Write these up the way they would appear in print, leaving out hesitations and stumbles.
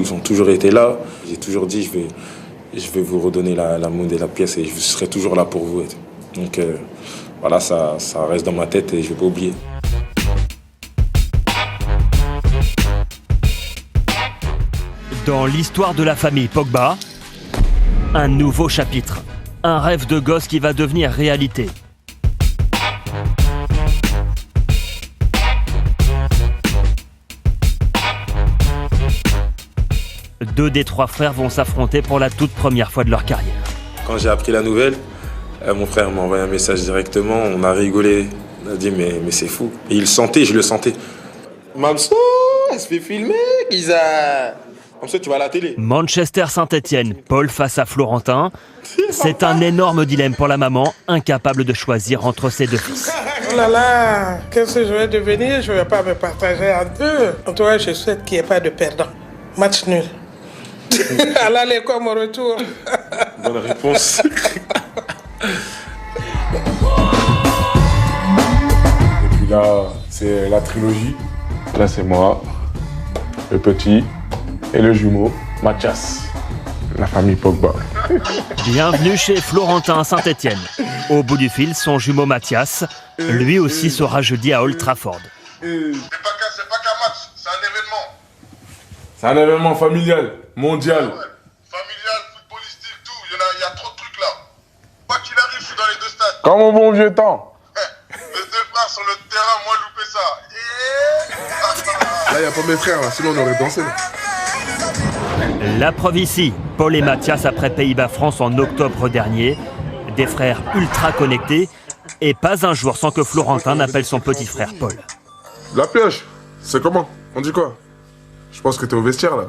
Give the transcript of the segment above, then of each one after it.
Ils ont toujours été là. J'ai toujours dit, je vais vous redonner la monnaie et la pièce et je serai toujours là pour vous. Donc voilà, ça reste dans ma tête et je ne vais pas oublier. Dans l'histoire de la famille Pogba, un nouveau chapitre. Un rêve de gosse qui va devenir réalité. Deux des trois frères vont s'affronter pour la toute première fois de leur carrière. Quand j'ai appris la nouvelle, mon frère m'a envoyé un message directement. On a rigolé. On a dit mais c'est fou. Et il le sentait, je le sentais. Mamso, elle se fait filmer, Giza. Comme ça, tu vas à la télé. Manchester Saint-Etienne, Paul face à Florentin. C'est un énorme dilemme pour la maman, incapable de choisir entre ses deux fils. Oh là là, qu'est-ce que je vais devenir? Je ne vais pas me partager en deux. En tout cas, je souhaite qu'il n'y ait pas de perdant. Match nul. À l'aller comme au retour. Bonne réponse. Et puis là, c'est la trilogie. Là, c'est moi, le petit et le jumeau, Mathias, la famille Pogba. Bienvenue chez Florentin à Saint-Etienne. Au bout du fil, son jumeau Mathias, lui aussi sera jeudi à Old Trafford. C'est pas qu'un match, c'est un événement. C'est un événement familial, mondial. Ouais. Familial, footballistique, tout. Il y a trop de trucs là. Quoi qu'il arrive, je suis dans les deux stades. Comme au bon vieux temps. Les deux frères sur le terrain, moi loupé ça. Là, il n'y a pas mes frères, là, sinon on aurait dansé. Là. La preuve ici, Paul et Mathias après Pays-Bas-France en octobre dernier. Des frères ultra connectés et pas un jour sans que Florentin n'appelle son petit frère Paul. La pioche, c'est comment? On dit quoi? Je pense que t'es au vestiaire, là.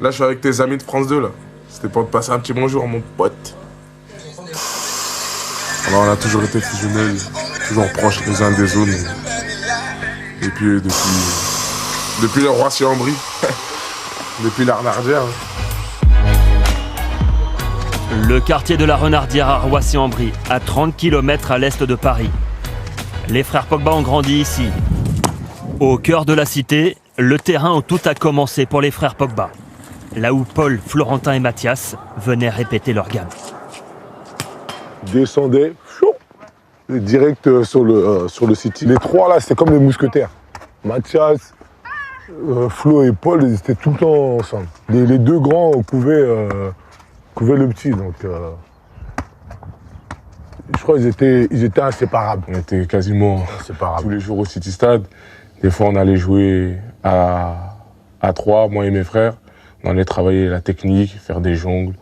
Là, je suis avec tes amis de France 2, là. C'était pour te passer un petit bonjour, mon pote. Alors, on a toujours été fusionnels, toujours proches les uns des autres. Et puis, depuis le Roissy-en-Brie, depuis la Renardière. Le quartier de la Renardière à Roissy-en-Brie, à 30 km à l'est de Paris. Les frères Pogba ont grandi ici. Au cœur de la cité, le terrain où tout a commencé pour les frères Pogba. Là où Paul, Florentin et Mathias venaient répéter leur gamme. Descendait, direct sur le City. Les trois là, c'était comme les mousquetaires. Mathias, Flo et Paul, ils étaient tout le temps ensemble. Les deux grands couvaient le petit, donc je crois qu'ils étaient inséparables. On était quasiment inséparables. Tous les jours au City Stade. Des fois, on allait jouer à trois, moi et mes frères. On allait travailler la technique, faire des jongles,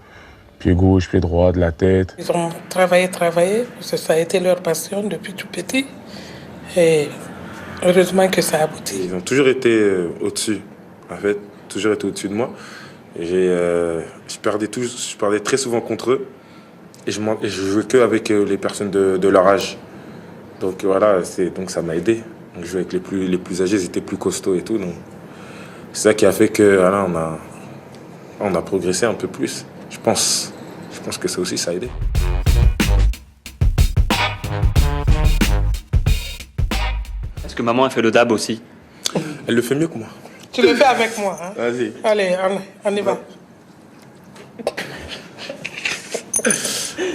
pied gauche, pied droit, de la tête. Ils ont travaillé, parce que ça a été leur passion depuis tout petit. Et heureusement que ça a abouti. Ils ont toujours été au-dessus, en fait, toujours été au-dessus de moi. Et je perdais très souvent contre eux. Et je jouais qu'avec les personnes de leur âge. Donc voilà, donc ça m'a aidé. Donc, je jouais avec les plus âgés, ils étaient plus costauds et tout. Donc c'est ça qui a fait que voilà, on a progressé un peu plus. Je pense que ça aussi, ça a aidé. Est-ce que maman a fait le dab aussi? Elle le fait mieux que moi. Tu le fais avec moi, hein? Vas-y. Allez, on y va.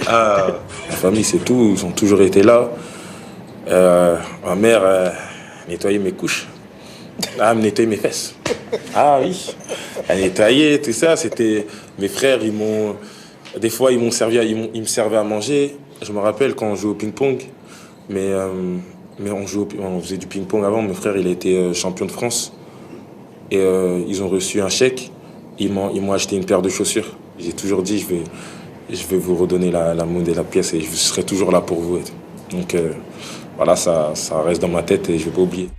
La famille, c'est tout. Ils ont toujours été là. Ma mère nettoyait mes couches. Elle me nettoyait mes fesses. Ah oui. Elle nettoyait, tout ça. C'était mes frères. Des fois, ils me servaient à manger. Je me rappelle quand on jouait au ping-pong. Mais on faisait du ping-pong avant. Mon frère, il était champion de France. Et ils ont reçu un chèque. Ils m'ont acheté une paire de chaussures. J'ai toujours dit, je vais vous redonner la monnaie et la pièce et je serai toujours là pour vous. Donc voilà, ça reste dans ma tête et je ne vais pas oublier.